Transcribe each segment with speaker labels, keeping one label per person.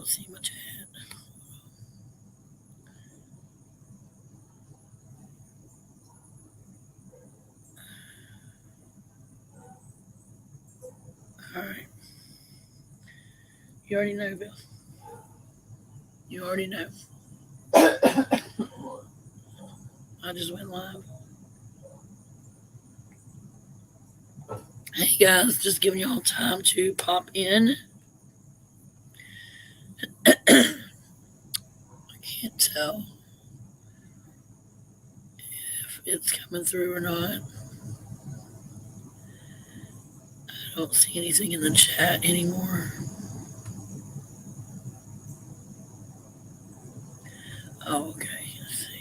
Speaker 1: don't see my chat. All right. You already know, Bill. You already know. I just went live. Hey guys, just giving y'all time to pop in. I can't tell if it's coming through or not. I don't see anything in the chat anymore. Oh, okay. Let's see.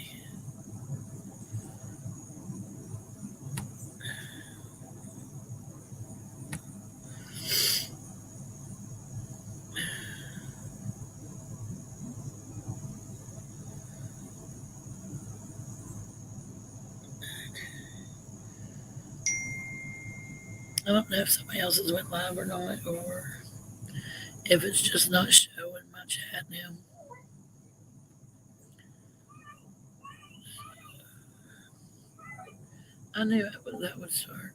Speaker 1: I don't know if somebody else's went live or not, or if it's just not showing my chat now. I knew that would start.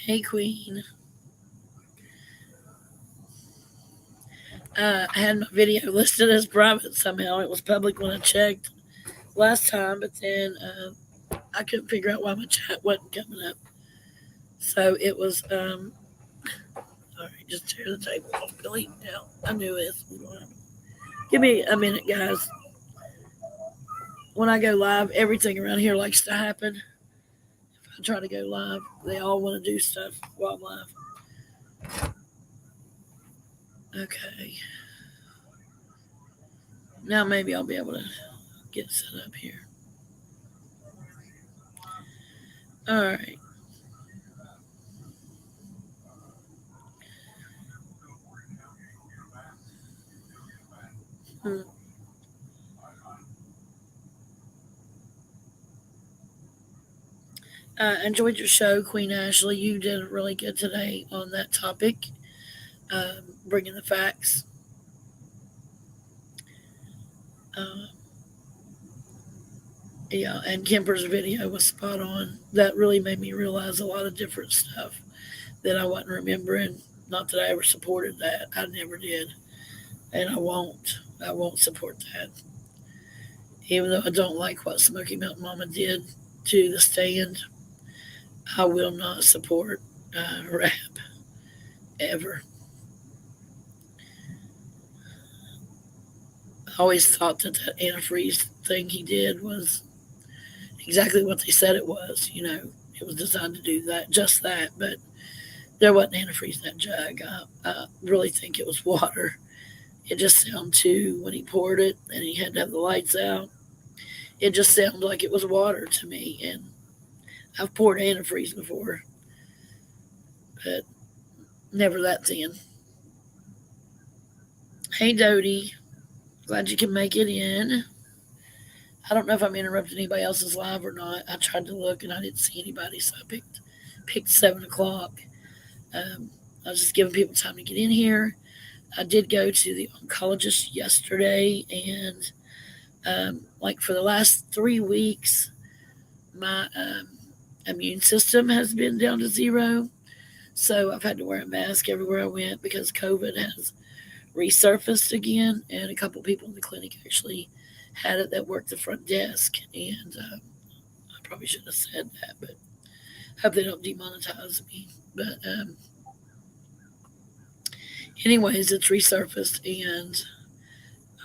Speaker 1: Hey, Queen. I had my video listed as private somehow. It was public when I checked last time, but then I couldn't figure out why my chat wasn't coming up. So it was, all right, just tear the table off, Billy. Yeah, I knew it. Give me a minute, guys. When I go live, everything around here likes to happen. If I try to go live, they all want to do stuff while I'm live. Okay. Now maybe I'll be able to get set up here. All right. Hmm. Enjoyed your show, Queen Ashley. You did really good today on that topic, bringing the facts. Uh, yeah, and Kemper's video was spot on. That really made me realize a lot of different stuff that I wasn't remembering. Not that I ever supported that. I never did. And I won't. I won't support that. Even though I don't like what Smoky Mountain Mama did to the stand, I will not support rap ever. I always thought that antifreeze thing he did was exactly what they said it was. It was designed to do that, just that. But there wasn't antifreeze in that jug. I really think it was water. It just sounded too, when he poured it and he had to have the lights out, it just sounded like it was water to me. And I've poured antifreeze before, but never that thin. Hey, Dodie. Glad you can make it in. I don't know if I'm interrupting anybody else's live or not. I tried to look and I didn't see anybody, so I picked 7 o'clock. Um, I was just giving people time to get in here. I did go to the oncologist yesterday, and like for the last 3 weeks, my immune system has been down to zero. So I've had to wear a mask everywhere I went because COVID has resurfaced again, and a couple people in the clinic actually had it that worked the front desk. And I probably shouldn't have said that, but hope they don't demonetize me. But anyways, it's resurfaced, and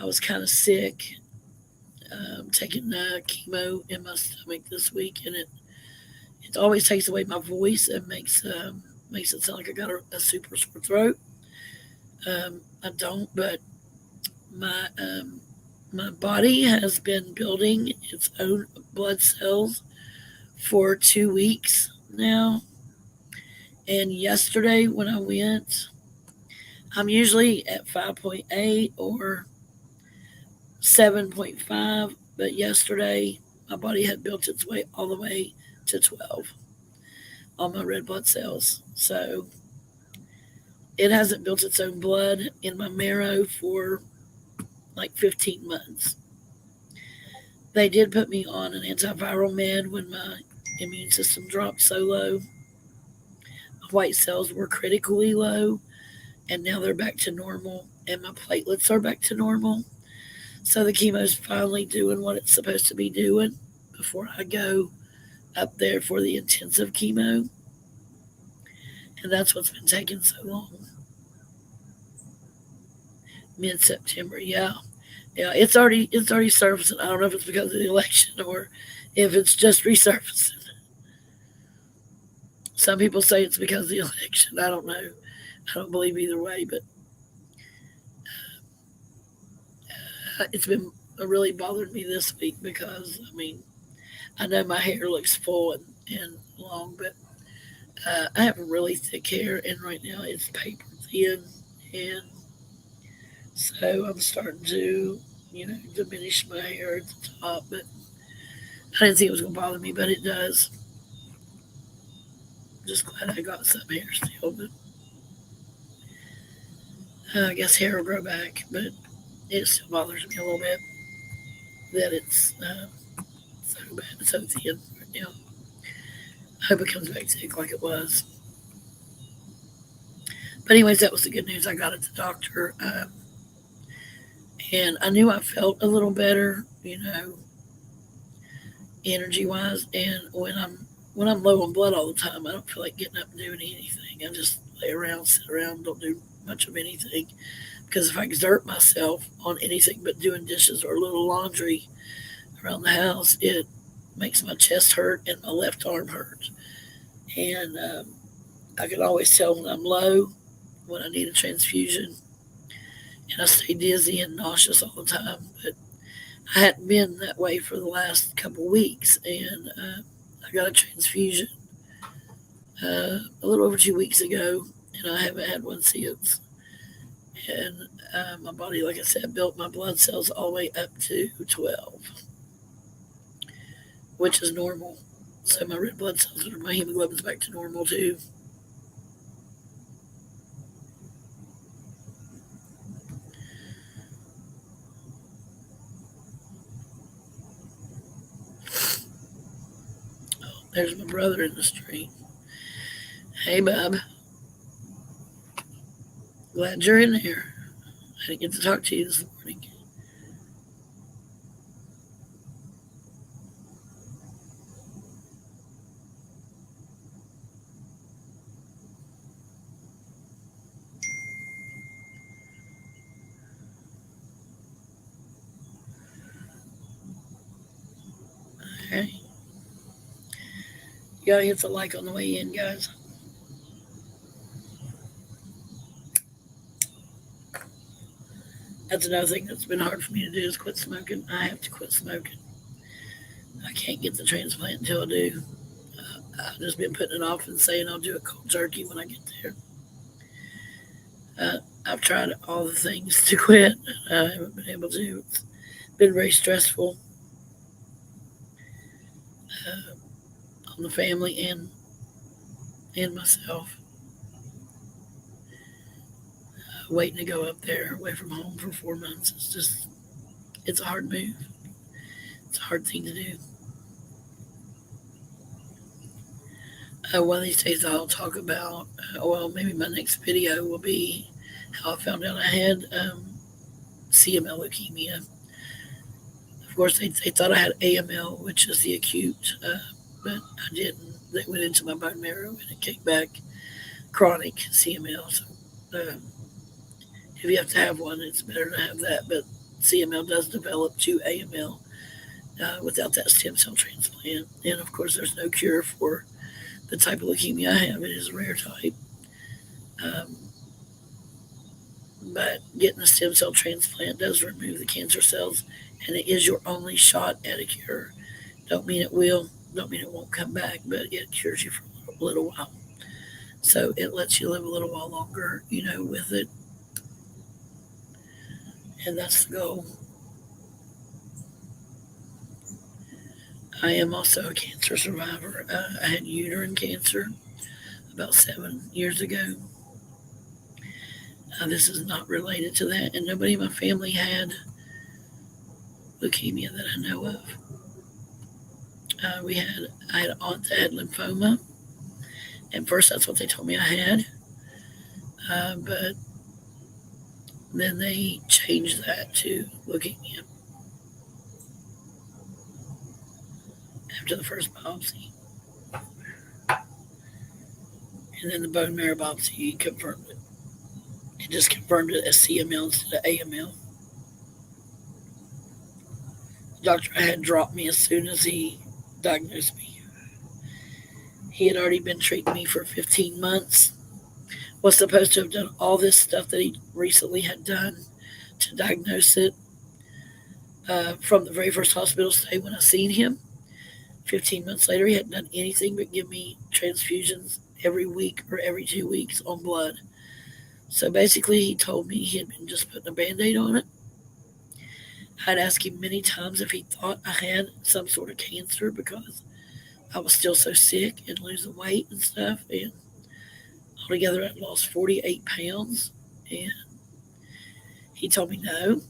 Speaker 1: I was kind of sick, taking chemo in my stomach this week, and it always takes away my voice and makes it sound like I got a super sore throat. I don't, but my my body has been building its own blood cells for 2 weeks now. And yesterday when I went, I'm usually at 5.8 or 7.5, but yesterday my body had built its way all the way to 12 on my red blood cells. So it hasn't built its own blood in my marrow for like 15 months. They did put me on an antiviral med when my immune system dropped so low. My white cells were critically low, and now they're back to normal, and my platelets are back to normal. So the chemo's finally doing what it's supposed to be doing before I go up there for the intensive chemo. And that's what's been taking so long. Mid September, yeah. Yeah, it's already surfacing. I don't know if it's because of the election or if it's just resurfacing. Some people say it's because of the election. I don't know. I don't believe either way, but it's been really bothered me this week because I know my hair looks full and long, but I have really thick hair, and right now it's paper thin, and so I'm starting to diminish my hair at the top. But I didn't think it was going to bother me, but it does. Just glad I got some hair still, but I guess hair will grow back. But it still bothers me a little bit that it's so bad, so thin right now. I hope it comes back thick like it was. But anyways, that was the good news I got at the doctor, and I knew I felt a little better, energy wise. And when I'm low on blood all the time, I don't feel like getting up and doing anything. I just lay around, sit around, don't do much of anything. Because if I exert myself on anything but doing dishes or a little laundry around the house, it makes my chest hurt and my left arm hurt. And I can always tell when I'm low, when I need a transfusion, and I stay dizzy and nauseous all the time. But I hadn't been that way for the last couple weeks, and I got a transfusion a little over 2 weeks ago, and I haven't had one since. And my body, like I said, built my blood cells all the way up to 12, which is normal. So my red blood cells, my hemoglobin's back to normal too. Oh, there's my brother in the street. Hey, bub. Glad you're in here. I didn't get to talk to you this morning. Okay. You gotta hit the like on the way in, guys. That's another thing that's been hard for me to do is quit smoking. I have to quit smoking. I can't get the transplant until I do. I've just been putting it off and saying I'll do it cold turkey when I get there. I've tried all the things to quit. I haven't been able to. It's been very stressful on the family and myself. Waiting to go up there away from home for 4 months. It's a hard move. It's a hard thing to do. One of these days I'll talk about, well, maybe my next video will be how I found out I had CML leukemia. Of course, they thought I had AML, which is the acute, but I didn't. They went into my bone marrow and it came back chronic CML. So, if you have to have one, it's better to have that. But CML does develop to AML without that stem cell transplant. And of course, there's no cure for the type of leukemia I have. It is a rare type. Um, but getting a stem cell transplant does remove the cancer cells, and it is your only shot at a cure. Don't mean it will, don't mean it won't come back, but it cures you for a little while. So it lets you live a little while longer, with it, and that's the goal. I am also a cancer survivor. I had uterine cancer about 7 years ago. This is not related to that, and nobody in my family had leukemia that I know of. I had an aunt that had lymphoma, and first that's what they told me I had, but then they changed that to leukemia after the first biopsy, and then the bone marrow biopsy confirmed it. It just confirmed it as CML instead of AML. The doctor I had dropped me as soon as he diagnosed me. He had already been treating me for 15 months, was supposed to have done all this stuff that he recently had done to diagnose it from the very first hospital stay when I seen him. 15 months later, he hadn't done anything but give me transfusions every week or every 2 weeks on blood. So basically, he told me he had been just putting a band aid on it. I'd asked him many times if he thought I had some sort of cancer because I was still so sick and losing weight and stuff. And altogether, I'd lost 48 pounds. And he told me no.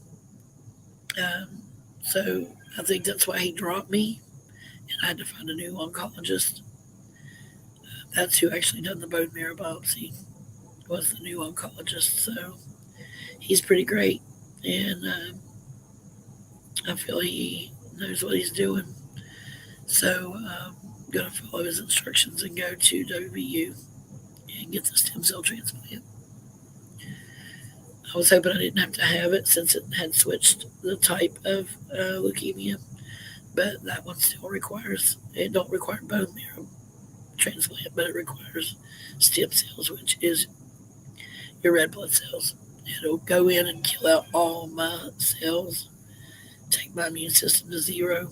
Speaker 1: So I think that's why he dropped me. And I had to find a new oncologist. That's who actually done the bone marrow biopsy, was the new oncologist. So he's pretty great. And I feel he knows what he's doing. So I'm going to follow his instructions and go to WVU and get the stem cell transplant. I was hoping I didn't have to have it since it had switched the type of leukemia, but that one still requires, it don't require bone marrow transplant, but it requires stem cells, which is your red blood cells. It'll go in and kill out all my cells, take my immune system to zero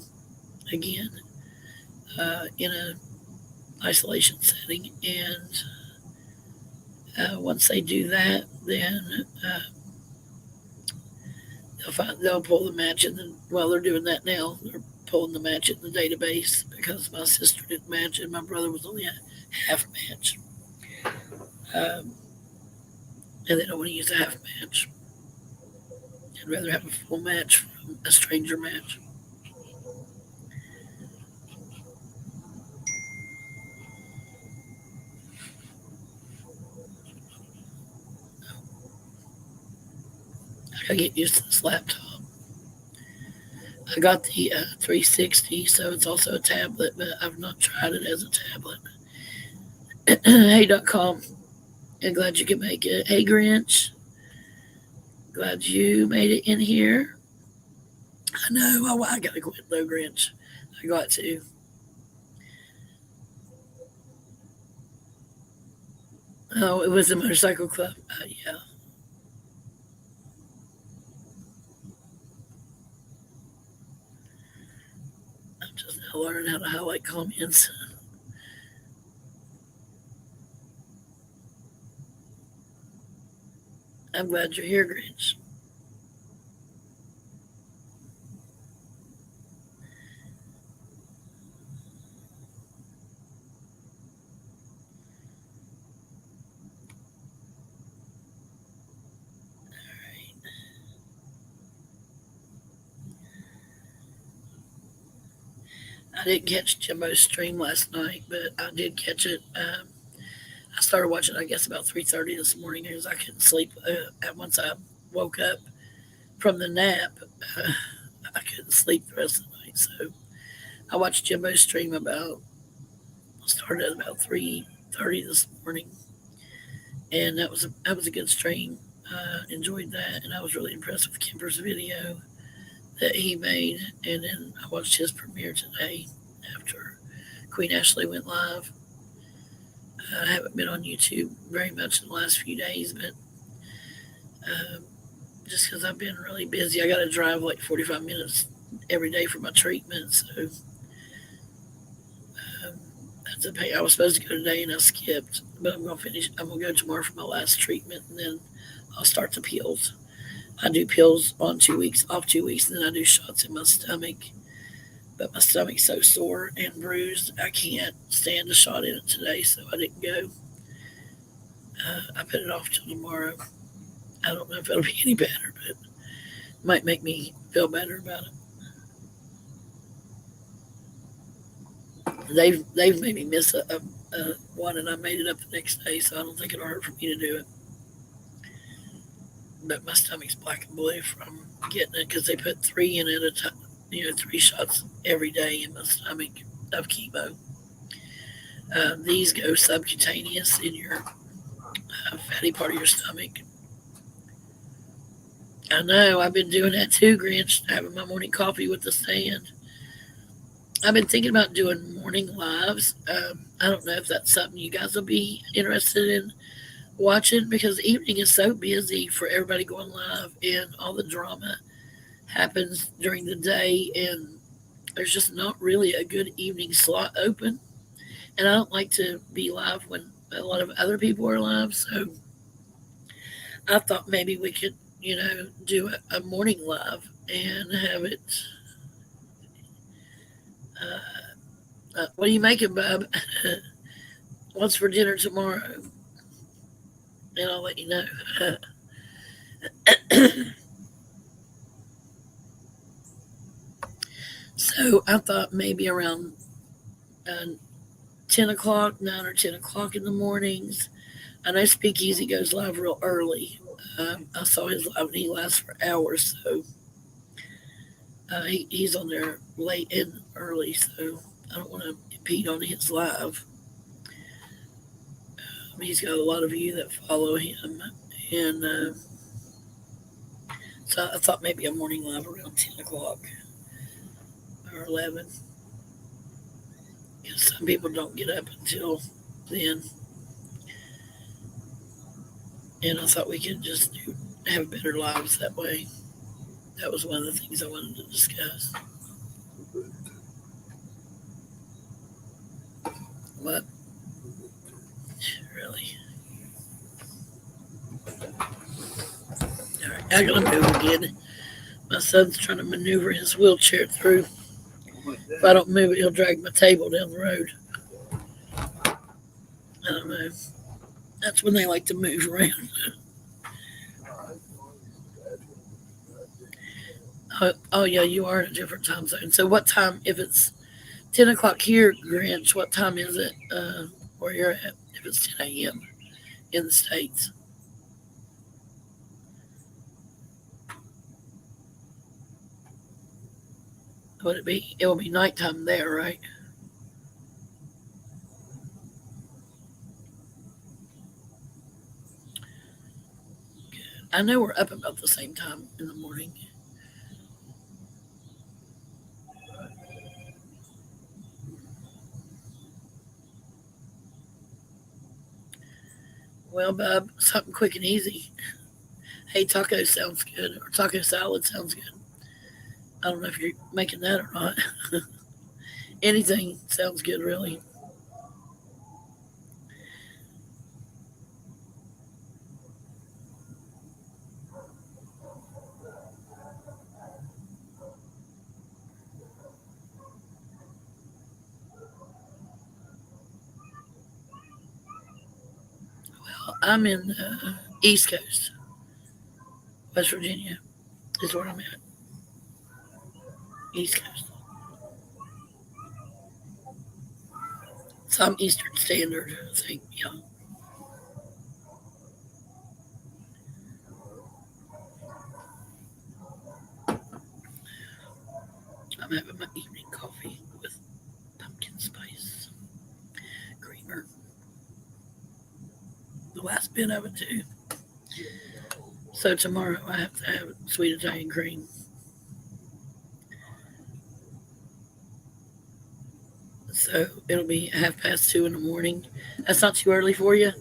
Speaker 1: again in a isolation setting. And once they do that, then they'll pull the match they're doing that now. They're pulling the match in the database because my sister didn't match and my brother was only a half match. Um, and they don't want to use a half match. I'd rather have a full match from a stranger match. I gotta get used to this laptop. I got the 360, so it's also a tablet, but I've not tried it as a tablet. Hey.com, I'm glad you could make it. Hey, Grinch, glad you made it in here. I know, I gotta quit though, Grinch. I got to. Oh, it was a motorcycle club. Yeah, I'm just now learning how to highlight comments. I'm glad you're here, Grinch. I didn't catch Jimbo's stream last night, but I did catch it. I started watching, I guess, about 3:30 this morning because I couldn't sleep. Once I woke up from the nap, uh, I couldn't sleep the rest of the night. So I watched Jimbo's stream about started at about 3:30 this morning, and that was a good stream. Enjoyed that, and I was really impressed with Kimber's video that he made. And then I watched his premiere today after Queen Ashley went live. I haven't been on YouTube very much in the last few days, but um, just because I've been really busy, I got to drive like 45 minutes every day for my treatment. So um, that's a pay. I was supposed to go today and I skipped, but I'm gonna finish. I'm gonna go tomorrow for my last treatment, and then I'll start the pills. I do pills on 2 weeks, off 2 weeks, and then I do shots in my stomach. But my stomach's so sore and bruised, I can't stand a shot in it today, so I didn't go. I put it off till tomorrow. I don't know if it'll be any better, but it might make me feel better about it. They've made me miss a one, and I made it up the next day, so I don't think it'll hurt for me to do it. But my stomach's black and blue from getting it because they put three in at a time. 3 shots every day in my stomach of chemo. These go subcutaneous in your fatty part of your stomach. I know, I've been doing that too, Grinch, having my morning coffee with the sand. I've been thinking about doing morning lives. I don't know if that's something you guys will be interested in watching because the evening is so busy for everybody going live and all the drama happens during the day, and there's just not really a good evening slot open. And I don't like to be live when a lot of other people are live. So I thought maybe we could, do a morning live and have it. What are you making, Bub? What's for dinner tomorrow? And I'll let you know. So I thought maybe around uh, 10 o'clock, 9 or 10 o'clock in the mornings. I know Speakeasy goes live real early. I saw his live and he lasts for hours. So he's on there late and early. So I don't want to impede on his live. He's got a lot of you that follow him. And so I thought maybe a morning live around 10 o'clock or 11. Because some people don't get up until then. And I thought we could just have better lives that way. That was one of the things I wanted to discuss. What? Really? All right, I gotta move again. My son's trying to maneuver his wheelchair through. If I don't move it, he'll drag my table down the road. I don't know. That's when they like to move around. Oh yeah, you are in a different time zone. So what time? If it's 10 o'clock here, Grinch, what time is it where you're at? If it's 10 a.m. in the states, would it be? It will be nighttime there, right? I know we're up about the same time in the morning. Well, Bub, something quick and easy. Hey, taco sounds good, or taco salad sounds good. I don't know if you're making that or not. Anything sounds good, really. I'm in the East Coast, West Virginia is where I'm at. East Coast. So I'm Eastern Standard, I think. Yeah, I'm having my evening coffee with pumpkin spice creamer. The last bit of it too. So tomorrow I have to have sweet Italian cream. So it'll be 2:30 in the morning. That's not too early for you.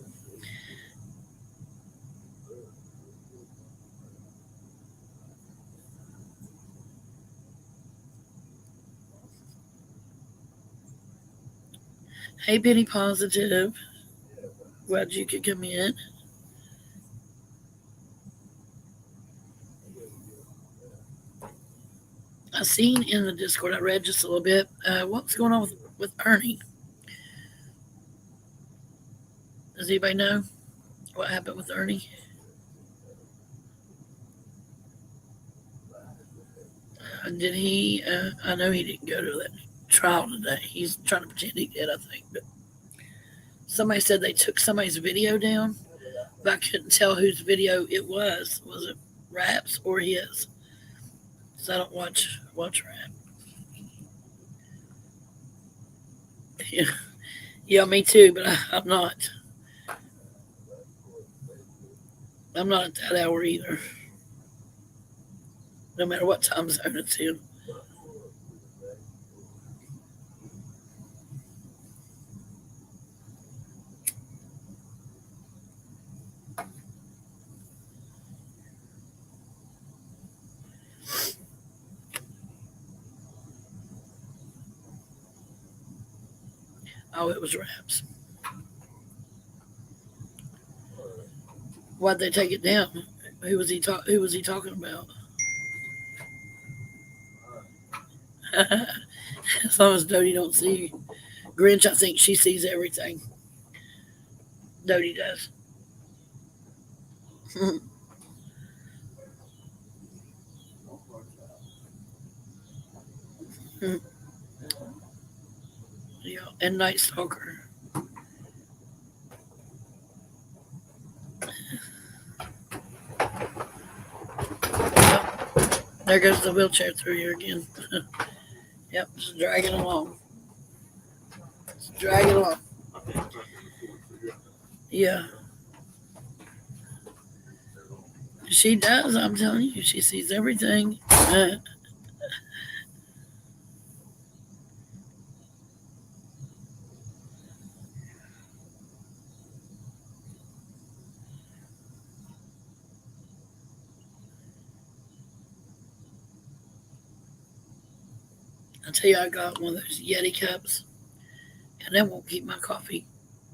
Speaker 1: Hey, Penny Positive. Glad you could come in. I seen in the Discord, I read just a little bit. What's going on with Ernie? Does anybody know what happened with Ernie? Did he? I know he didn't go to that trial today. He's trying to pretend he did, I think. But somebody said they took somebody's video down, but I couldn't tell whose video it was. Was it Rap's or his? Because I don't watch Rap. Yeah, yeah, me too. But I'm not. I'm not at that hour either. No matter what time zone it's in. Oh, it was Rap's. Why'd they take it down? Who was he talking about? As long as Dodie don't see Grinch, I think she sees everything. Dodie does. Yeah, and Night Stalker. Yep, there goes the wheelchair through here again. Yep, just dragging along. Just dragging along. Yeah, she does. I'm telling you, she sees everything. I tell you, I got one of those Yeti cups, and that won't keep my coffee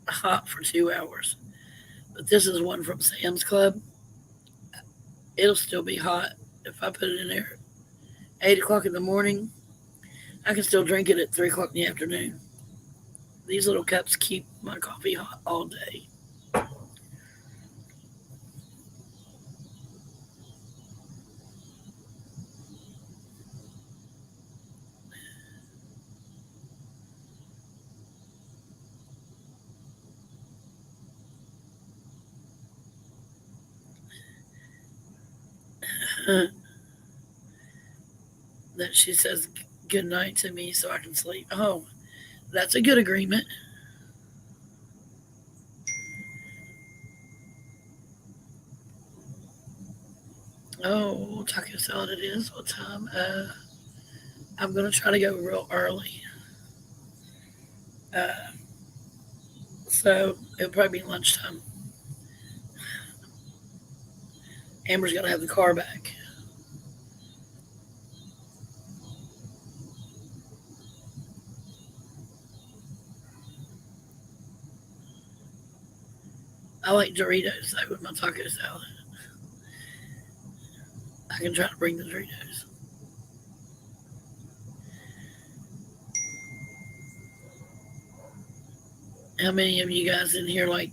Speaker 1: hot for 2 hours. But this is one from Sam's Club. It'll still be hot if I put it in there 8 o'clock in the morning. I can still drink it at 3 o'clock in the afternoon. These little cups keep my coffee hot all day. That she says good night to me so I can sleep. Oh, that's a good agreement. Oh, taco salad it is. What time? I'm gonna try to go real early. Uh, so it'll probably be lunchtime. Amber's got to have the car back. I like Doritos though with my taco salad. I can try to bring the Doritos. How many of you guys in here like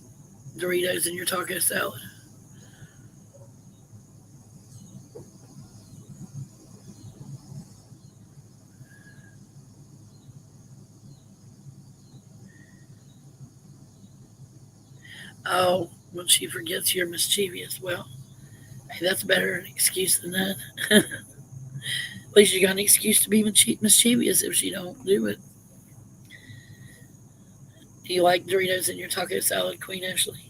Speaker 1: Doritos in your taco salad? Oh, when she forgets you're mischievous. Well, hey, that's better an excuse than that. At least you got an excuse to be mischievous if she don't do it. Do you like Doritos in your taco salad, Queen Ashley?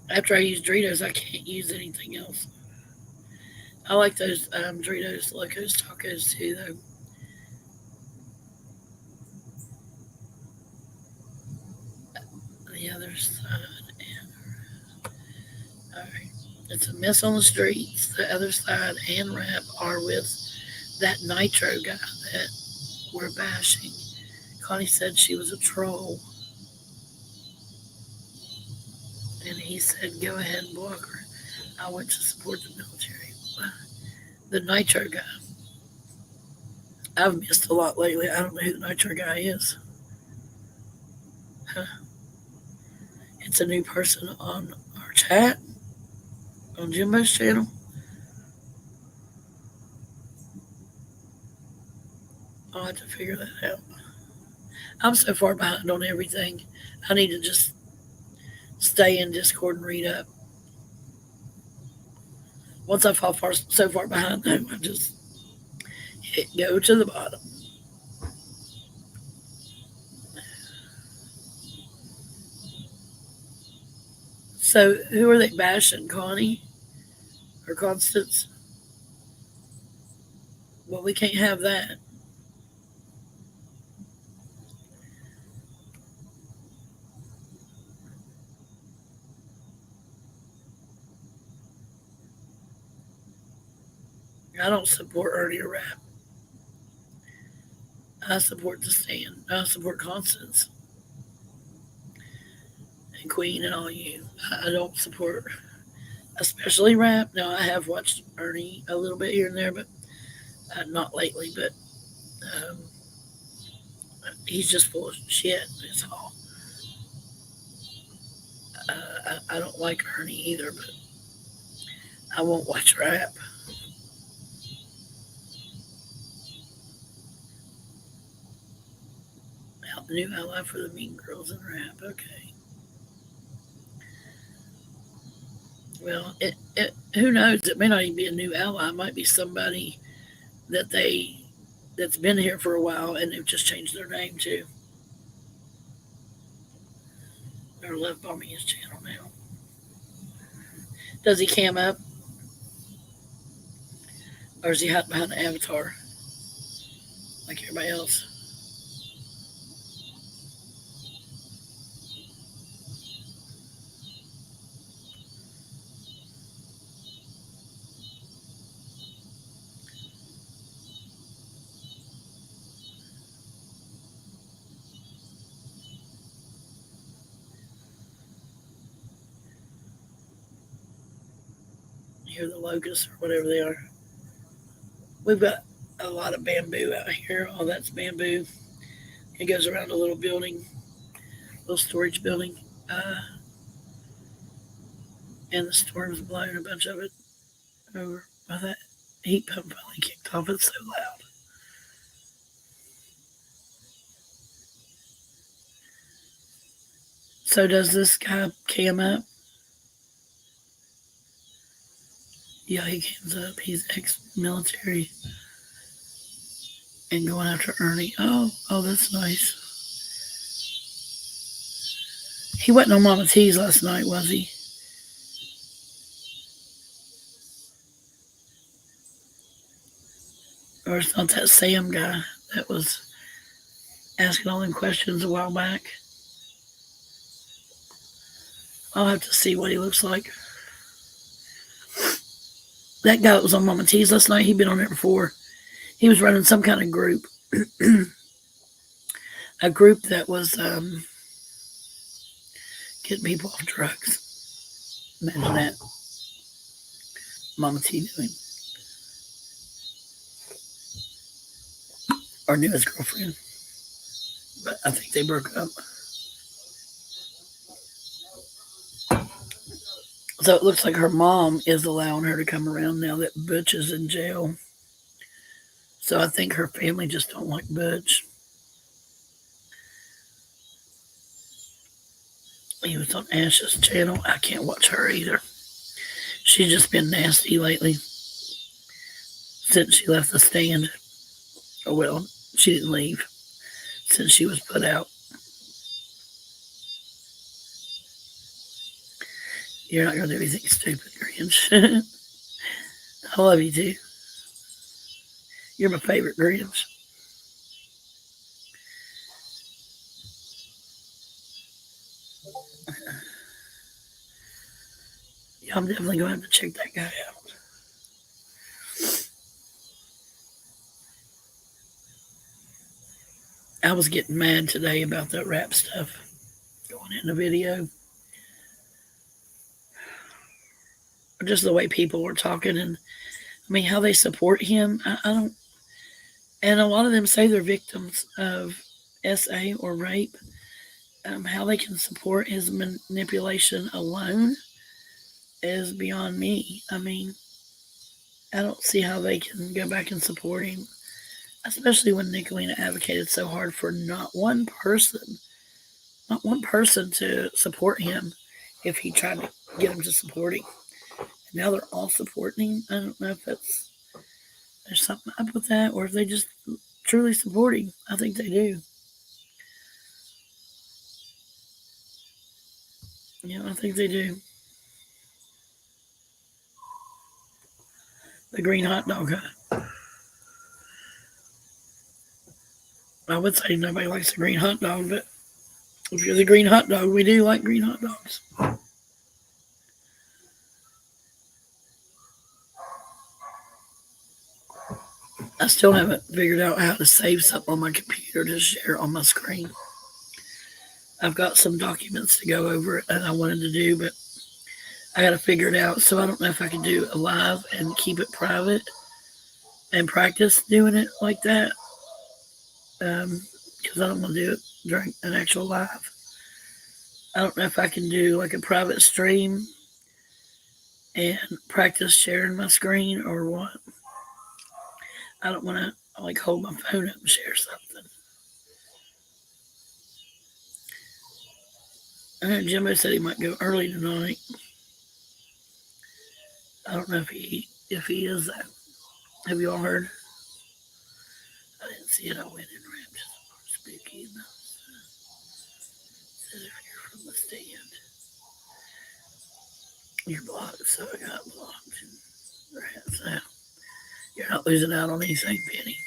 Speaker 1: After I use Doritos, I can't use anything else. I like those Doritos Locos Tacos too, though. The other side, all right. It's a mess on the streets. The other side and rap are with that Nitro guy that we're bashing. Connie said she was a troll, and he said, "Go ahead and block her." I went to support the military. The Nitro guy. I've missed a lot lately. I don't know who the Nitro guy is. Huh. It's a new person on our chat on Jimbo's channel. I'll have to figure that out. I'm so far behind on everything. I need to just stay in Discord and read up. Once I fall so far behind, though, I just go to the bottom. So, who are they bashing? Connie or Constance? Well, we can't have that. I don't support Ernie or Rap. I support the stand. I support Constance and Queen and all you. I don't support, especially Rap. Now, I have watched Ernie a little bit here and there, but not lately. But um, he's just full of shit. That's all. I don't like Ernie either, but I won't watch Rap. New ally for the Mean Girls and Rap. Okay. Well, who knows? It may not even be a new ally. It might be somebody that that's been here for a while and they've just changed their name too. They're love bombing his channel now. Does he cam up, or is he hiding behind the avatar like everybody else? Hear the locusts or whatever they are. We've got a lot of bamboo out here. All that's bamboo. It goes around a little building, little storage building. And the storm's blowing a bunch of it over by that heat pump finally kicked off. It's so loud. So does this guy cam up? Yeah, he cams up. He's ex-military and going after Ernie. Oh, that's nice. He wasn't on Mama T's last night, was he? Or it's not that Sam guy that was asking all them questions a while back? I'll have to see what he looks like. That guy that was on Mama T's last night, he'd been on there before. He was running some kind of group. A group that was getting people off drugs. Imagine that. Mama T knew him. Or knew his girlfriend. But I think they broke up. So it looks like her mom is allowing her to come around now that Butch is in jail. So I think her family just don't like Butch. He was on Ash's channel. I can't watch her either. She's just been nasty lately since she left the stand. Oh, well, she didn't leave since she was put out. You're not going to do anything stupid, Grinch. I love you too. You're my favorite, Grinch. Yeah, I'm definitely going to have to check that guy out. I was getting mad today about that rap stuff going in the video. Just the way people were talking and I mean how they support him. I don't. And a lot of them say they're victims of SA or rape. How they can support his manipulation alone is beyond me. I mean, I don't see how they can go back and support him, especially when Nicolina advocated so hard for not one person to support him if he tried to get him to support him. And now they're all supporting him. I don't know if there's something up with that or if they just truly support him. I think they do. Yeah, I think they do. The green hot dog. I would say nobody likes the green hot dog, but if you're the green hot dog, we do like green hot dogs. I still haven't figured out how to save something on my computer to share on my screen. I've got some documents to go over and I wanted to do, but I got to figure it out. So I don't know if I can do it live and keep it private and practice doing it like that. Because I don't want to do it during an actual live. I don't know if I can do like a private stream and practice sharing my screen or what. I don't want to like hold my phone up and share something. I know Jimbo said he might go early tonight. I don't know if he is that. Have you all heard? I didn't see it. I went in wrapped just spooky enough. Said if you're from the stand, you're blocked. So I got blocked. And so you're not losing out on anything, Penny.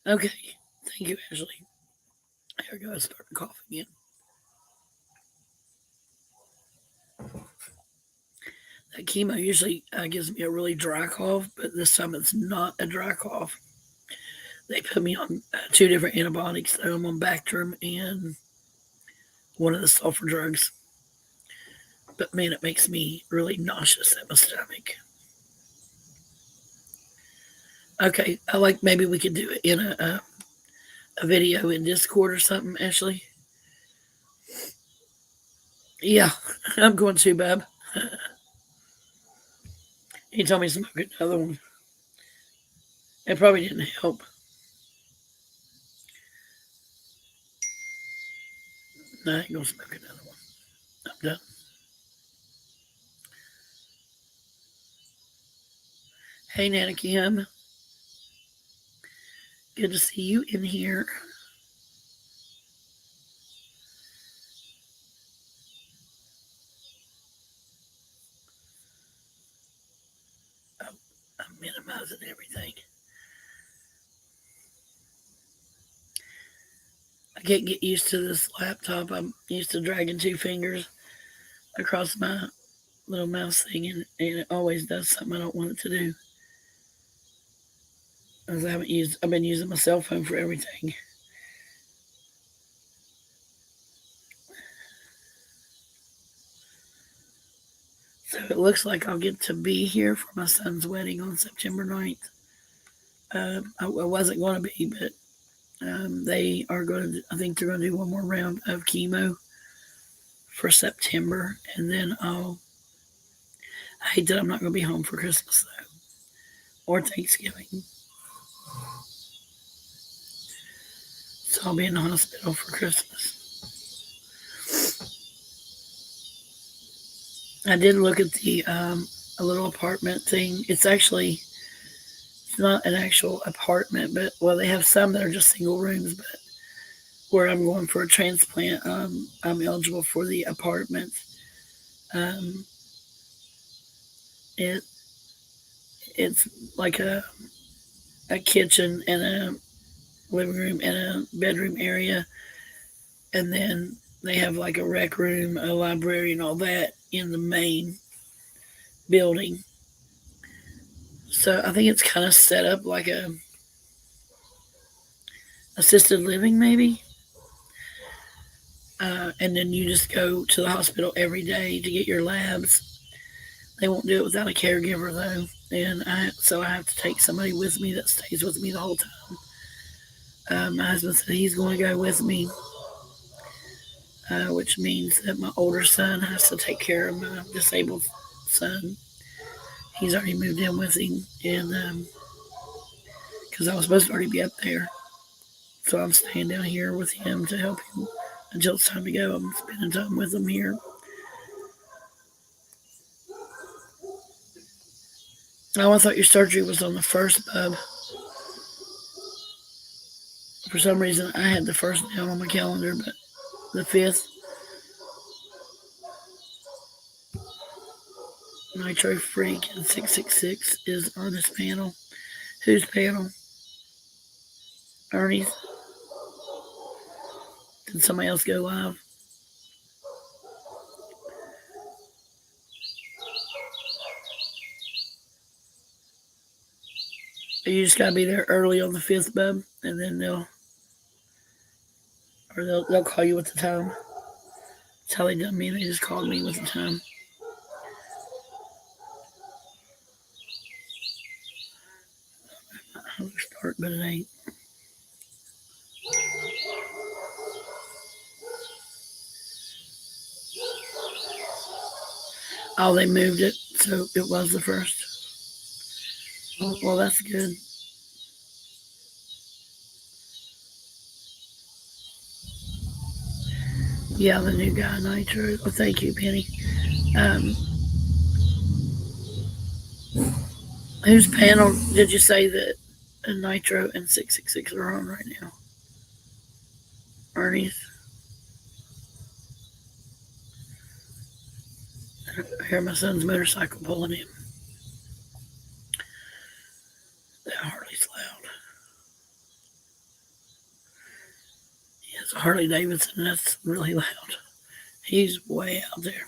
Speaker 1: Okay. Thank you, Ashley. Here we go. I start to cough again. That chemo usually gives me a really dry cough, but this time it's not a dry cough. They put me on 2 different antibiotics. So I'm on Bactrim and one of the sulfur drugs. But man, it makes me really nauseous at my stomach. Okay, I like maybe we could do it in a video in Discord or something, Ashley. Yeah, I'm going to, Bab. He told me to smoke another one. It probably didn't help. No, I ain't gonna smoke another one. I'm done. Hey, Nana Kim. Good to see you in here. I'm minimizing everything. I can't get used to this laptop. I'm used to dragging two fingers across my little mouse thing, and it always does something I don't want it to do. As I've been using my cell phone for everything. So it looks like I'll get to be here for my son's wedding on September 9th. I wasn't going to be, but they are going to, I think they're going to do one more round of chemo for September. And then I hate that I'm not going to be home for Christmas, though, or Thanksgiving. So I'll be in the hospital for Christmas. I did look at the a little apartment thing. It's not an actual apartment, but well, they have some that are just single rooms. But where I'm going for a transplant, I'm eligible for the apartment. Um, it it's like a kitchen and a living room and a bedroom area, and then they have like a rec room, a library, and all that in the main building. So I think it's kind of set up like a assisted living, maybe. And then you just go to the hospital every day to get your labs. They won't do it without a caregiver though, and I have to take somebody with me that stays with me the whole time. My husband said he's going to go with me, which means that my older son has to take care of my disabled son. He's already moved in with him, and because I was supposed to already be up there, so I'm staying down here with him to help him until it's time to go. I'm spending time with him here. Oh, I thought your surgery was on the first, bub. For some reason, I had the first down on my calendar, but the fifth. Nitro Freak and 666 is on this panel. Whose panel? Ernie's? Did somebody else go live? You just gotta be there early on the fifth, bub, and then they'll call you with the time. That's how they done me. They just called me with the time. I'll start, but it ain't. Oh, they moved it, so it was the first. Well, that's good. Yeah, the new guy, Nitro. Well, thank you, Penny. Um, whose panel did you say that Nitro and 666 are on right now? Ernie's. I hear my son's motorcycle pulling him. That Harley's loud. He has a Harley Davidson, and that's really loud. He's way out there.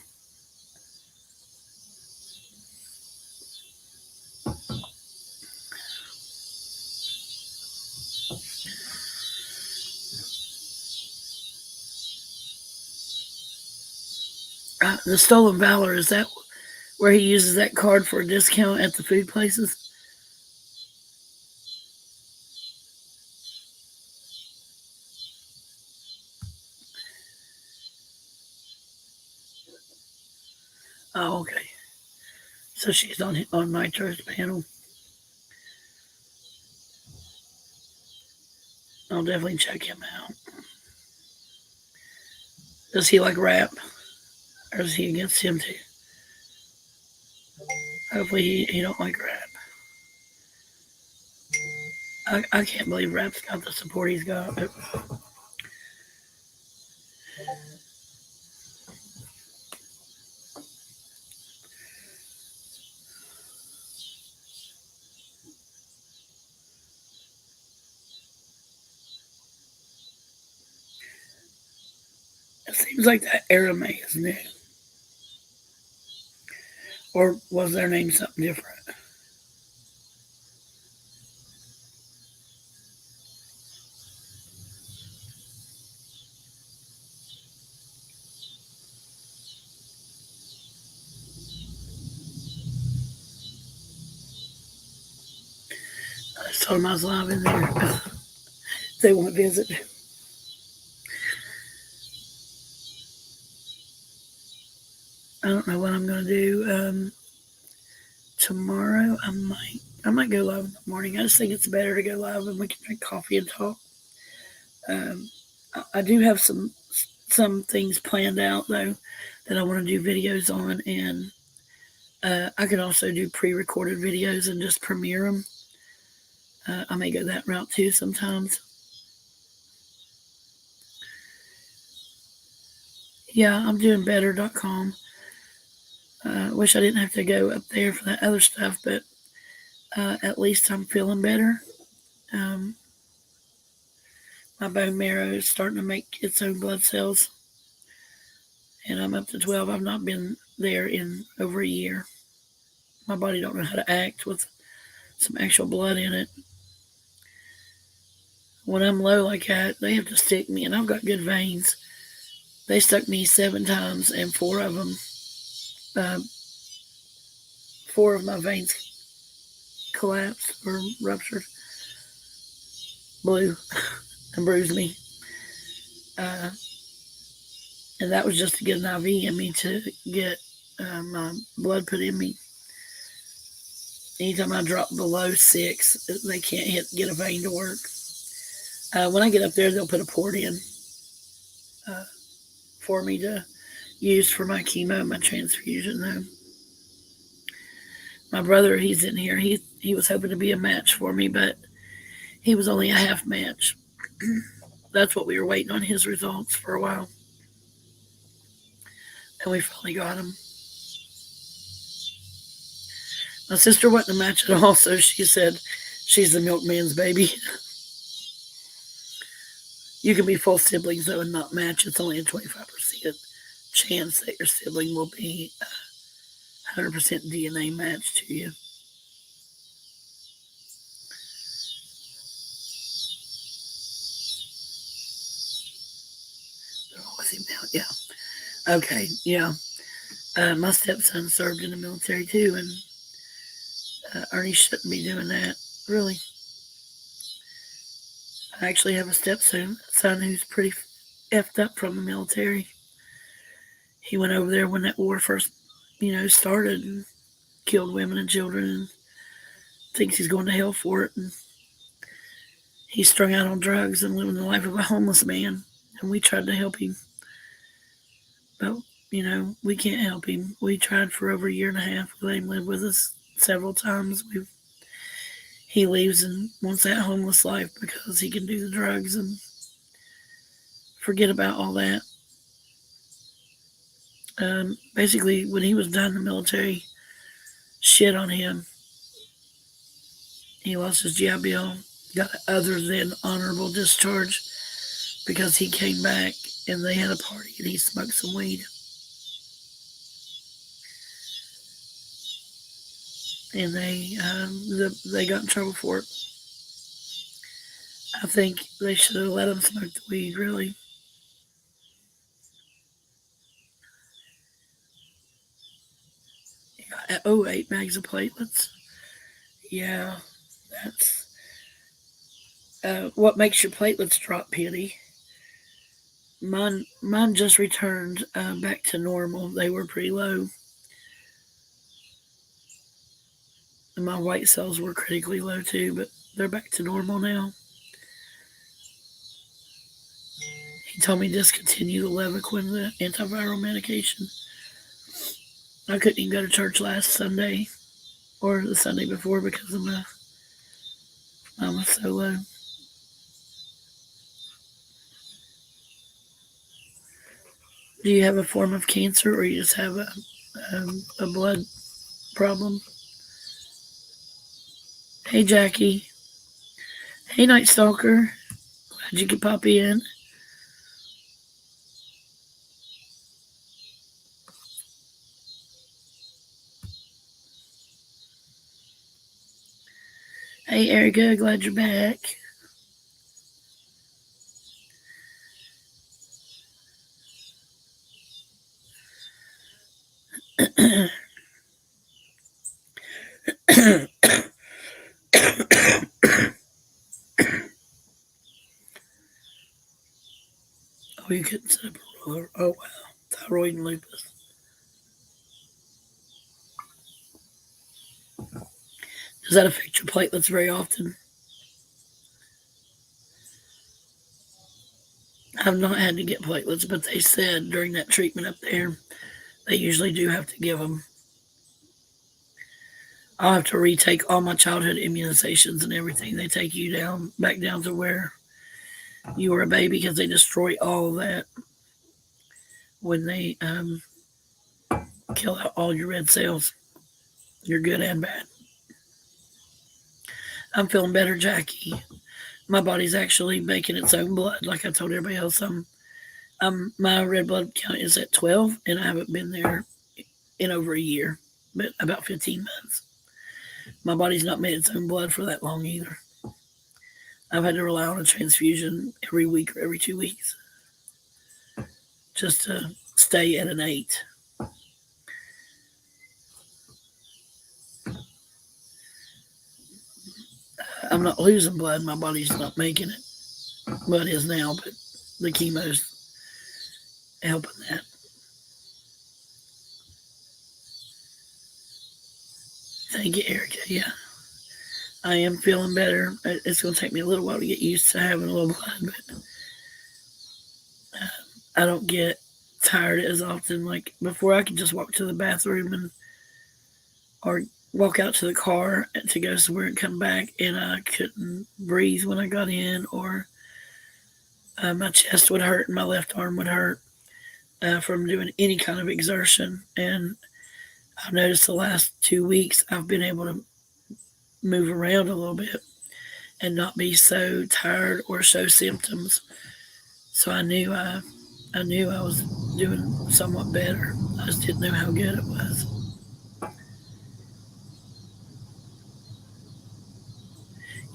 Speaker 1: The Stolen Valor, is that where he uses that card for a discount at the food places? Oh, okay. So she's on Nitro's panel. I'll definitely check him out. Does he like rap? Or is he against him too? Hopefully he don't like rap. I can't believe rap's got the support he's got. It seems like that Aramay is new. Or was their name something different? I just told them I was live in there. They want to visit. I don't know what I'm going to do. Tomorrow I might go live in the morning. I just think it's better to go live and we can drink coffee and talk. Um, I do have some things planned out though that I want to do videos on, and I can also do pre-recorded videos and just premiere them. I may go that route too sometimes. Yeah, I'm doing better.com. Wish I didn't have to go up there for that other stuff, but at least I'm feeling better. Um, my bone marrow is starting to make its own blood cells, and I'm up to 12. I've not been there in over a year. My body don't know how to act with some actual blood in it. When I'm low like that, they have to stick me, and I've got good veins. They stuck me 7 times, and uh, four of my veins collapsed or ruptured, blew, and bruised me. Uh, and that was just to get an IV in me to get my blood put in me. Anytime I drop below 6, they can't get a vein to work. When I get up there, they'll put a port in uh, for me to use for my chemo, my transfusion. Though my brother, he's in here. He was hoping to be a match for me, but he was only a half match. That's what we were waiting on his results for a while, and we finally got him. My sister wasn't a match at all, so she said she's the milkman's baby. You can be full siblings though and not match. It's only a 25% chance that your sibling will be 100% DNA match to you. They're all with him now. Yeah. Okay. Yeah. My stepson served in the military too, and Ernie shouldn't be doing that. Really. I actually have a stepson who's pretty effed up from the military. He went over there when that war first, started and killed women and children and thinks he's going to hell for it. And he's strung out on drugs and living the life of a homeless man. And we tried to help him. But, we can't help him. We tried for over a year and a half. We let him live with us several times. He leaves and wants that homeless life because he can do the drugs and forget about all that. Basically, when he was done in the military, shit on him. He lost his GI Bill, got an other than honorable discharge because he came back and they had a party and he smoked some weed. And they got in trouble for it. I think they should have let him smoke the weed, really. Yeah, 8 bags of platelets. Yeah, that's what makes your platelets drop, Penny. Mine just returned back to normal. They were pretty low, and my white cells were critically low too, but they're back to normal now. He told me discontinue the Levaquin, the antiviral medication. I couldn't even go to church last Sunday or the Sunday before because of mine was so low. Do you have a form of cancer or you just have a blood problem? Hey, Jackie. Hey, Night Stalker. Glad you could pop in. Hey, Erica, glad you're back. Oh, you couldn't set up a ruler. Oh, wow. Thyroid and lupus. Does that affect your platelets very often? I've not had to get platelets, but they said during that treatment up there, they usually do have to give them. I'll have to retake all my childhood immunizations and everything. They take you down, back down to where you were a baby because they destroy all of that when they kill out all your red cells. You're good and bad. I'm feeling better, Jackie. My body's actually making its own blood, like I told everybody else. My red blood count is at 12, and I haven't been there in over a year, but about 15 months. My body's not made its own blood for that long either. I've had to rely on a transfusion every week or every 2 weeks just to stay at an 8. I'm not losing blood. My body's not making it. Blood is now, but the chemo's helping that. Thank you, Erica. Yeah, I am feeling better. It's going to take me a little while to get used to having a little blood, but I don't get tired as often. Like before, I could just walk to the bathroom and or walk out to the car to go somewhere and come back, and I couldn't breathe when I got in, or my chest would hurt and my left arm would hurt from doing any kind of exertion. And I've noticed the last 2 weeks I've been able to move around a little bit and not be so tired or show symptoms. So I knew I was doing somewhat better. I just didn't know how good it was.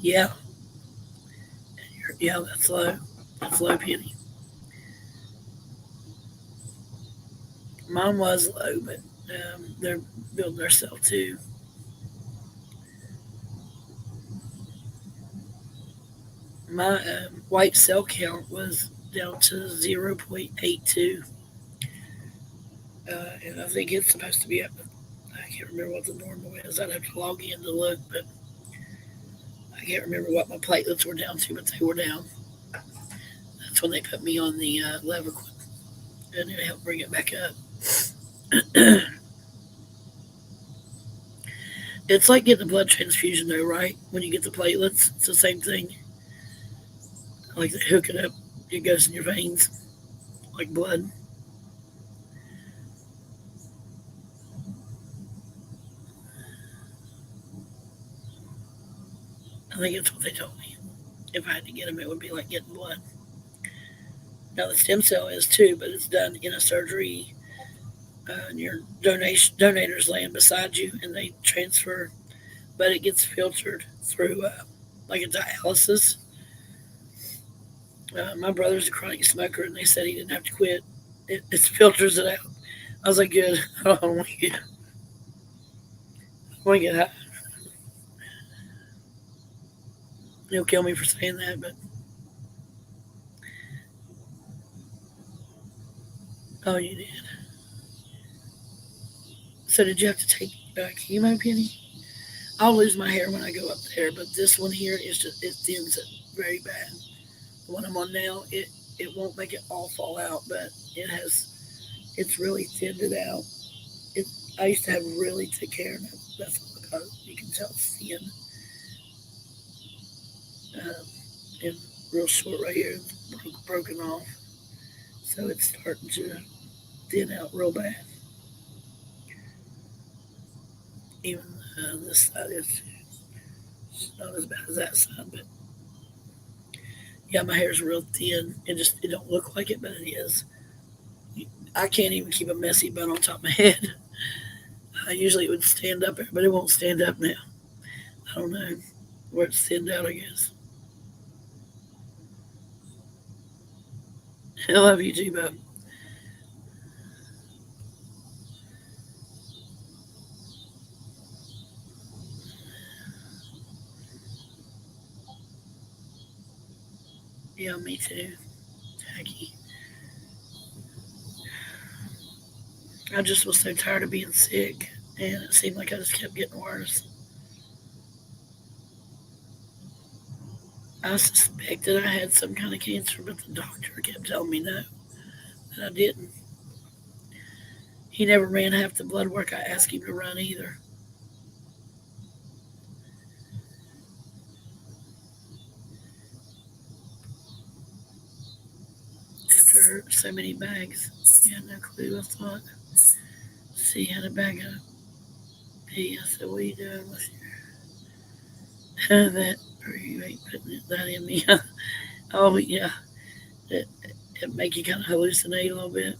Speaker 1: Yeah, yeah, that's low. That's low, Penny. Mine was low, but they're building themselves too. My white cell count was down to 0.82, and I think it's supposed to be up. I can't remember what the normal is. I'd have to log in to look, but I can't remember what my platelets were down to, but they were down. That's when they put me on the Levaquin, and it helped bring it back up. It's like getting a blood transfusion, though, right? When you get the platelets, it's the same thing. Like they hook it up, it goes in your veins like blood. I think that's what they told me. If I had to get them, it would be like getting blood. Now the stem cell is too, but it's done in a surgery. And your donators laying beside you, and they transfer, but it gets filtered through like a dialysis. My brother's a chronic smoker, and they said he didn't have to quit. It filters it out. I was like, good. I don't want to get high. He'll kill me for saying that, but oh, you did. So did you have to take chemo, Penny? I'll lose my hair when I go up there, but this one here is just it thins it very bad. The one I'm on now, it won't make it all fall out, but it's really thinned it out. It I used to have really thick hair, and that's all because you can tell it's thin um, and real short right here, broken off. So it's starting to thin out real bad. Even this side is not as bad as that side, but yeah, my hair's real thin. It don't look like it, but it is. I can't even keep a messy bun on top of my head. Usually it would stand up, but it won't stand up now. I don't know. where it's thinned out, I guess. I love you too, Bob. Yeah, me too. Tacky. I just was so tired of being sick, and it seemed like I just kept getting worse. I suspected I had some kind of cancer, but the doctor kept telling me no, that I didn't. He never ran half the blood work I asked him to run either. After so many bags, he had no clue. I thought, see, he had a bag of pee. I said, what are you doing with that? Or you ain't putting that in me. Oh, yeah. It, it make you kind of hallucinate a little bit.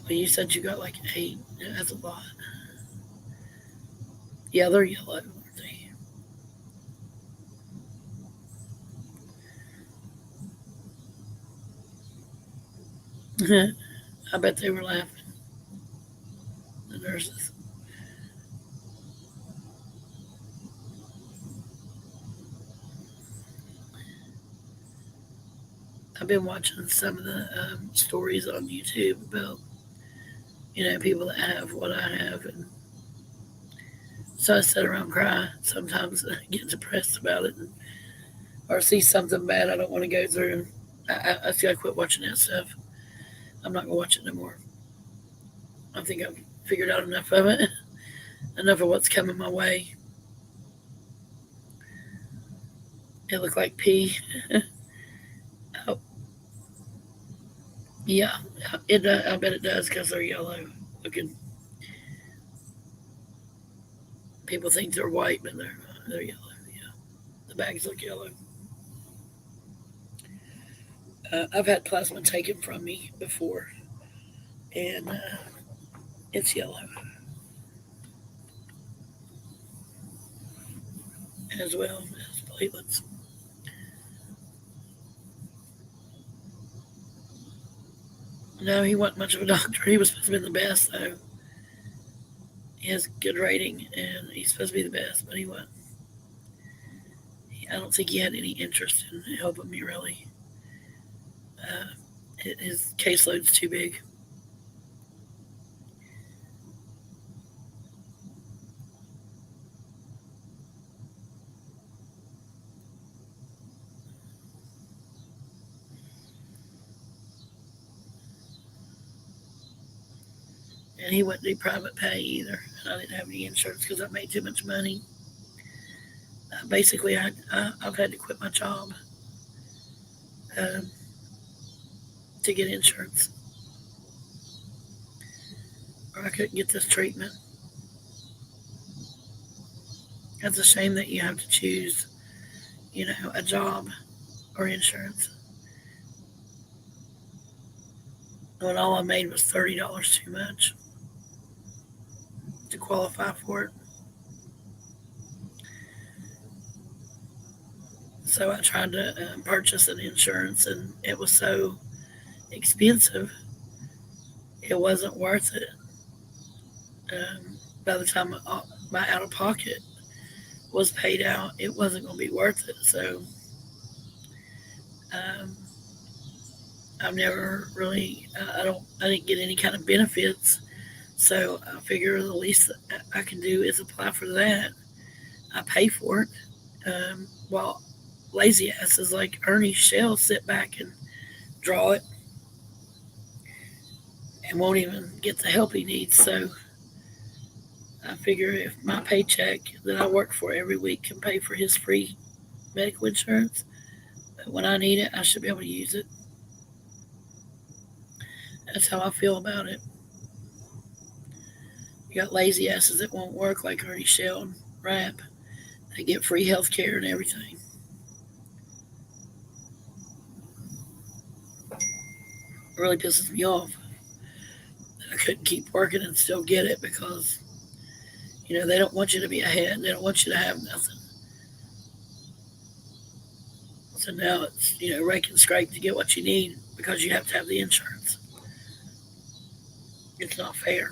Speaker 1: Well, you said you got like 8. That's a lot. Yeah, they're yellow, aren't they? I bet they were laughing, the nurses. I've been watching some of the stories on YouTube about, people that have what I have. And so I sit around and cry. Sometimes I get depressed about it, or see something bad I don't want to go through. I feel I quit watching that stuff. I'm not going to watch it no more. I think I've figured out enough of it, enough of what's coming my way. It looked like pee. Oh, yeah, I bet it does because they're yellow looking. People think they're white, but they're yellow. Yeah, the bags look yellow. I've had plasma taken from me before, and it's yellow as well as platelets. No, he wasn't much of a doctor. He was supposed to be the best, though. He has good rating, and he's supposed to be the best, but he wasn't. I don't think he had any interest in helping me really. Uh, his caseload's too big. And he wouldn't do private pay either. And I didn't have any insurance because I made too much money. Basically, I've had to quit my job um, to get insurance, or I couldn't get this treatment. It's a shame that you have to choose, a job or insurance. When all I made was $30 too much to qualify for it. So I tried to purchase an insurance, and it was so expensive, it wasn't worth it. By the time my out of pocket was paid out, it wasn't going to be worth it. So um, I've never really, I didn't get any kind of benefits. So I figure the least I can do is apply for that. I pay for it. While lazy asses like Ernie Shell sit back and draw it and won't even get the help he needs. So I figure if my paycheck that I work for every week can pay for his free medical insurance, when I need it, I should be able to use it. That's how I feel about it. You got lazy asses that won't work like Ernie Shell and Rap. They get free health care and everything. It really pisses me off that I couldn't keep working and still get it because, They don't want you to be ahead. They don't want you to have nothing. So now it's, rake and scrape to get what you need because you have to have the insurance. It's not fair.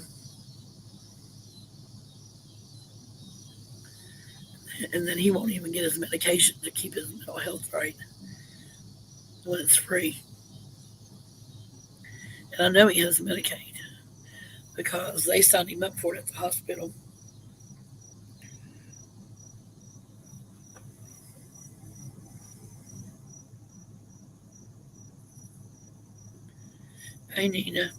Speaker 1: And then he won't even get his medication to keep his mental health right when it's free. And I know he has Medicaid because they signed him up for it at the hospital. Hey, Nina.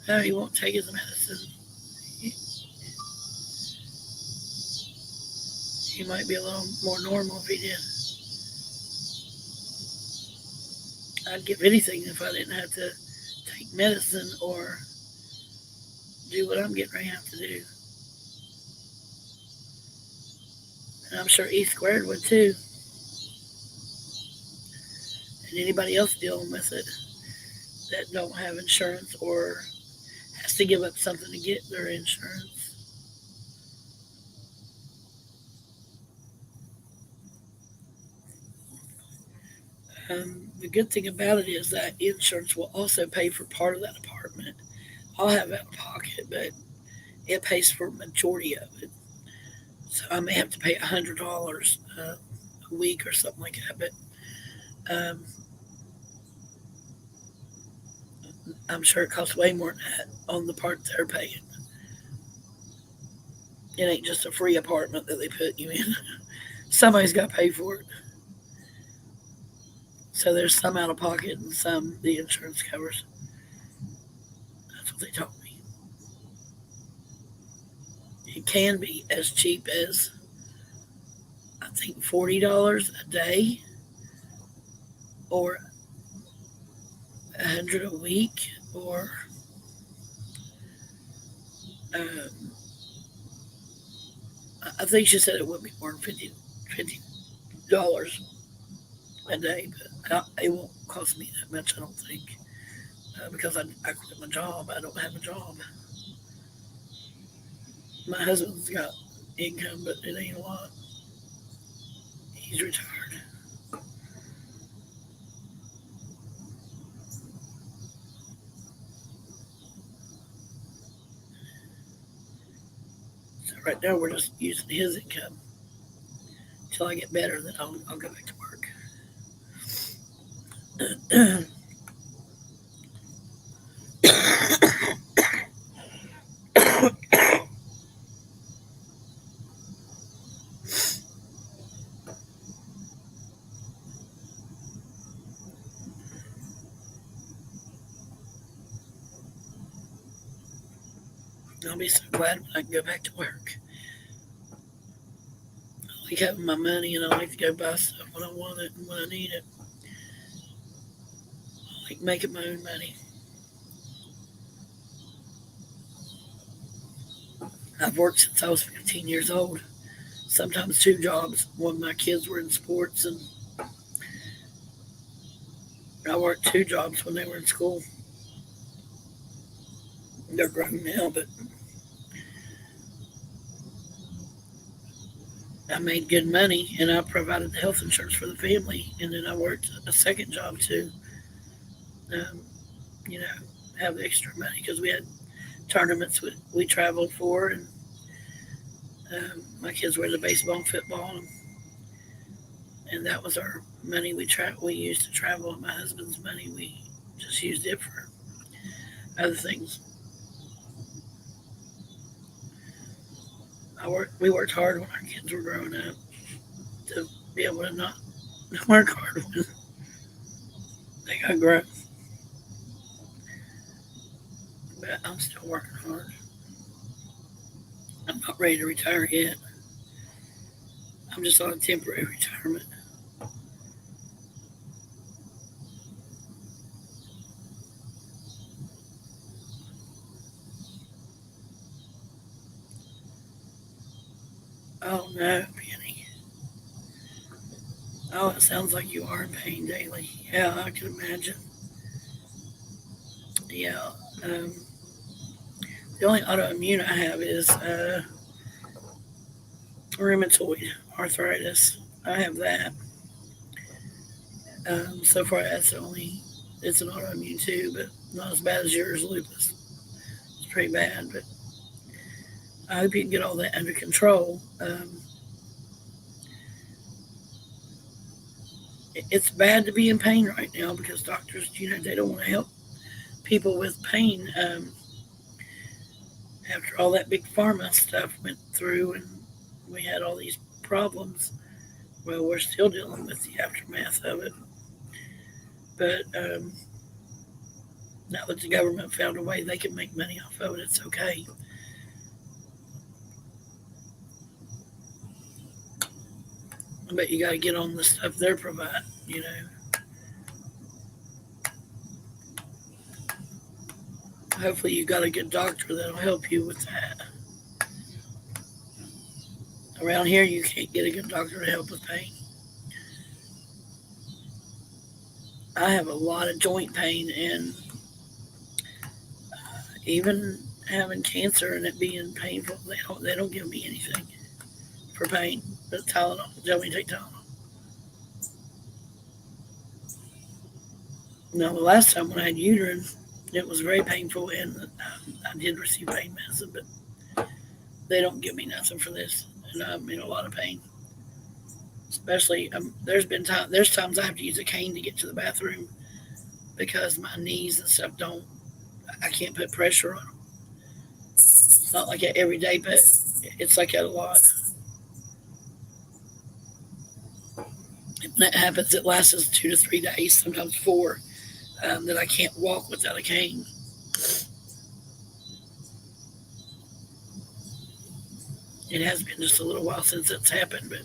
Speaker 1: No, he won't take his medicine. He, he might be a little more normal if he did. I'd give anything if I didn't have to take medicine or do what I'm getting ready to have to do. And I'm sure E squared would too. And anybody else dealing with it that don't have insurance or has to give up something to get their insurance. The good thing about it is that insurance will also pay for part of that apartment. I'll have out of pocket, but it pays for a majority of it. So I may have to pay $100 a week or something like that. But um, I'm sure it costs way more than that on the part they're paying. It ain't just a free apartment that they put you in. Somebody's got to pay for it. So there's some out of pocket and some the insurance covers. That's what they told me. It can be as cheap as I think $40 a day or 100 a week or um, I think she said it would be more than $50 a day, but it won't cost me that much. I don't think because I quit my job. I don't have a job. My husband's got income, but it ain't a lot. He's retired. So right now we're just using his income until I get better. Then I'll go back to work. I'll be so glad when I can go back to work. I like having my money and I like to go buy stuff when I want it and when I need it. I like making my own money. I've worked since I was 15 years old, sometimes two jobs. One of my kids were in sports, and I worked two jobs when they were in school. They're grown now, but I made good money and I provided the health insurance for the family. And then I worked a second job to, um, you know, have extra money because we had tournaments we traveled for, and my kids were into baseball and football, and that was our money we used to travel. My husband's money we just used it for other things. We worked hard when our kids were growing up to be able to not work hard when they got grown. But I'm still working hard. I'm not ready to retire yet. I'm just on a temporary retirement. Oh no, Penny. Oh, it sounds like you are in pain daily. Yeah, I can imagine. Yeah. Um, the only autoimmune I have is rheumatoid arthritis. I have that. So far, that's the only. It's an autoimmune too, but not as bad as yours, lupus. It's pretty bad, but I hope you can get all that under control. It's bad to be in pain right now because doctors, they don't want to help people with pain after all that big pharma stuff went through and we had all these problems. Well, we're still dealing with the aftermath of it, but now that the government found a way they can make money off of it, it's okay. But you got to get on the stuff they're providing. Hopefully, you got a good doctor that'll help you with that. Around here, you can't get a good doctor to help with pain. I have a lot of joint pain, and even having cancer and it being painful, they don't give me anything for pain but Tylenol. Tell me to take Tylenol. Now, the last time when I had uterine, it was very painful, and I did receive pain medicine, but they don't give me nothing for this, and I'm in a lot of pain. Especially, there's times I have to use a cane to get to the bathroom because my knees and stuff don't. I can't put pressure on them. It's not like that every day, but it's like that a lot. And when that happens, it lasts 2 to 3 days, sometimes four, that I can't walk without a cane. It has been just a little while since it's happened, but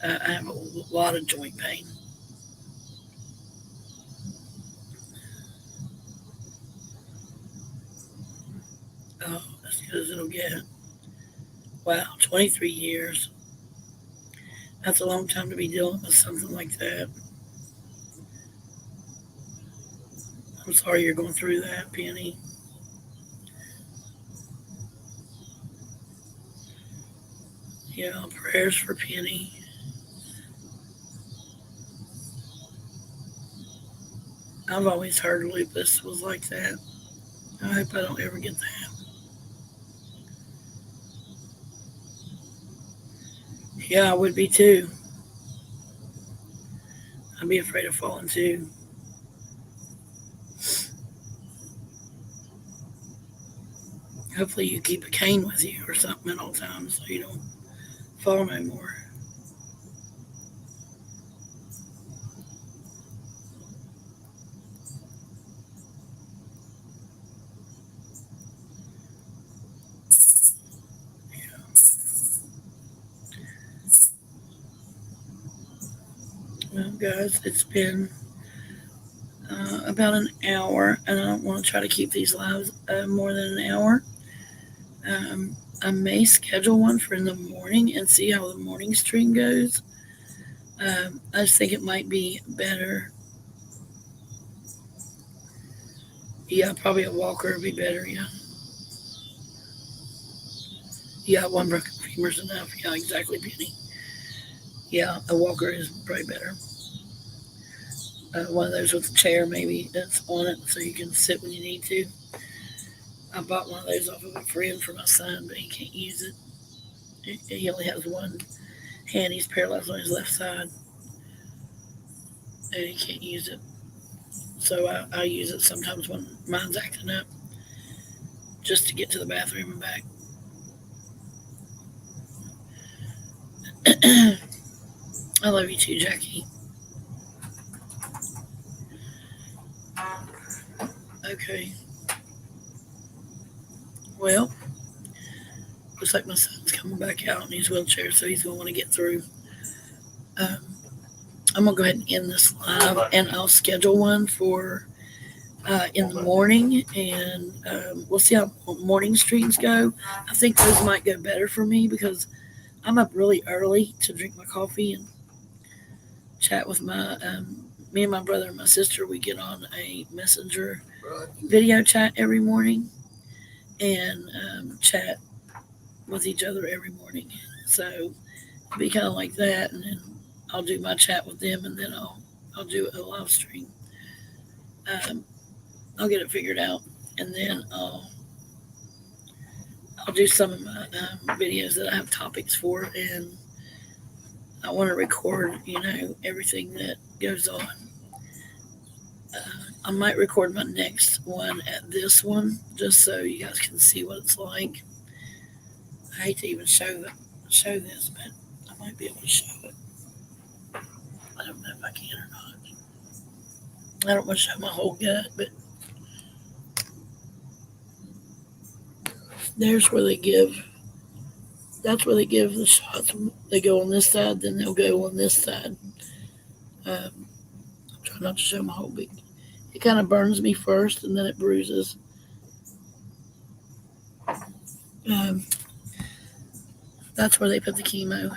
Speaker 1: I have a lot of joint pain. Oh, as good as it'll get. Wow, 23 years. That's a long time to be dealing with something like that. I'm sorry you're going through that, Penny. Yeah, prayers for Penny. I've always heard lupus was like that. I hope I don't ever get that. Yeah, I would be too. I'd be afraid of falling too. Hopefully, you keep a cane with you or something at all times so you don't fall no more. Well, guys, it's been about an hour, and I don't want to try to keep these lives more than an hour. I may schedule one for in the morning and see how the morning stream goes. I just think it might be better. Yeah, probably a walker would be better. Yeah, yeah, one broken femur's enough. Yeah, exactly, Penny. Yeah, a walker is probably better. One of those with a chair maybe that's on it so you can sit when you need to. I bought one of those off of a friend for my son, but he can't use it. He only has one hand. He's paralyzed on his left side, and he can't use it. So I use it sometimes when mine's acting up, just to get to the bathroom and back. I love you too, Jackie. Okay. Well, looks like my son's coming back out in his wheelchair, so he's going to want to get through. Um, I'm going to go ahead and end this live, and I'll schedule one for in the morning, and we'll see how morning streams go. I think those might go better for me because I'm up really early to drink my coffee and chat with me and my brother and my sister. We get on a messenger video chat every morning and chat with each other every morning. So it'll be kind of like that, and then I'll do my chat with them, and then I'll do a live stream. Um, I'll get it figured out, and then I'll do some of my videos that I have topics for, and I want to record, everything that goes on. I might record my next one at this one, just so you guys can see what it's like. I hate to even show this, but I might be able to show it. I don't know if I can or not. I don't want to show my whole gut, but there's where they give. That's where they give the shots. They go on this side, then they'll go on this side. Try not to show my whole beak. It kind of burns me first, and then it bruises. Um, that's where they put the chemo.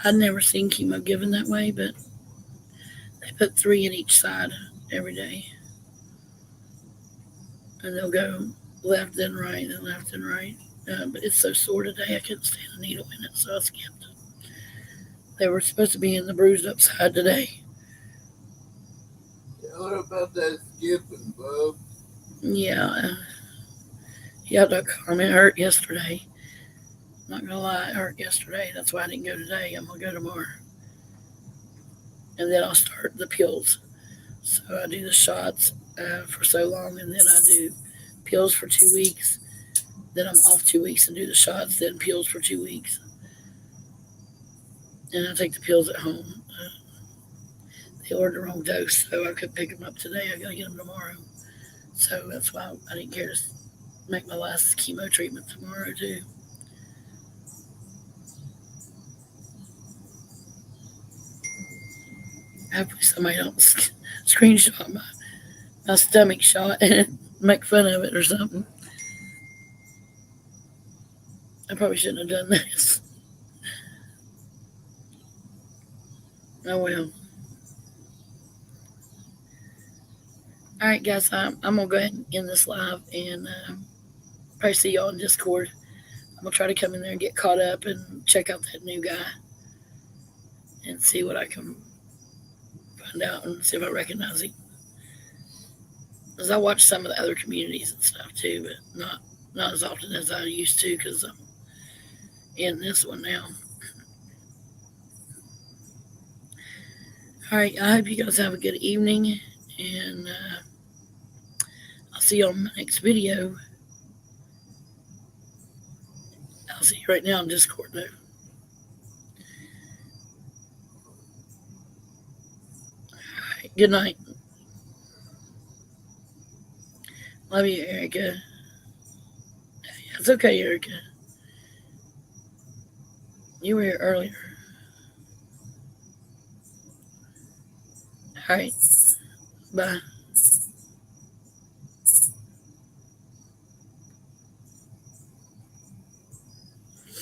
Speaker 1: I'd never seen chemo given that way, but they put 3 in each side every day. And they'll go left and right and left and right. But it's so sore today, I couldn't stand a needle in it, so I skipped. They were supposed to be in the bruised up side today.
Speaker 2: Tell her about that skipping, bub.
Speaker 1: Yeah. Yeah, Dr. Carmen, it hurt yesterday. Not gonna lie, it hurt yesterday. That's why I didn't go today. I'm gonna go tomorrow. And then I'll start the pills. So I do the shots for so long, and then I do pills for 2 weeks. Then I'm off 2 weeks and do the shots, then pills for 2 weeks. And I take the pills at home. They ordered the wrong dose, so I couldn't pick them up today. I gotta get them tomorrow. So that's why I didn't care to make my last chemo treatment tomorrow too. Hopefully somebody don't screenshot my stomach shot and make fun of it or something. I probably shouldn't have done this. Oh well. All right, guys, I'm gonna go ahead and end this live and probably see y'all in Discord. I'm gonna try to come in there and get caught up and check out that new guy and see what I can find out and see if I recognize him. Because I watch some of the other communities and stuff too, but not as often as I used to because I'm in this one now. All right, I hope you guys have a good evening, and I'll see you on my next video. I'll see you right now on Discord, though. All right, good night. Love you, Erica. It's okay, Erica. You were here earlier. All right, bye.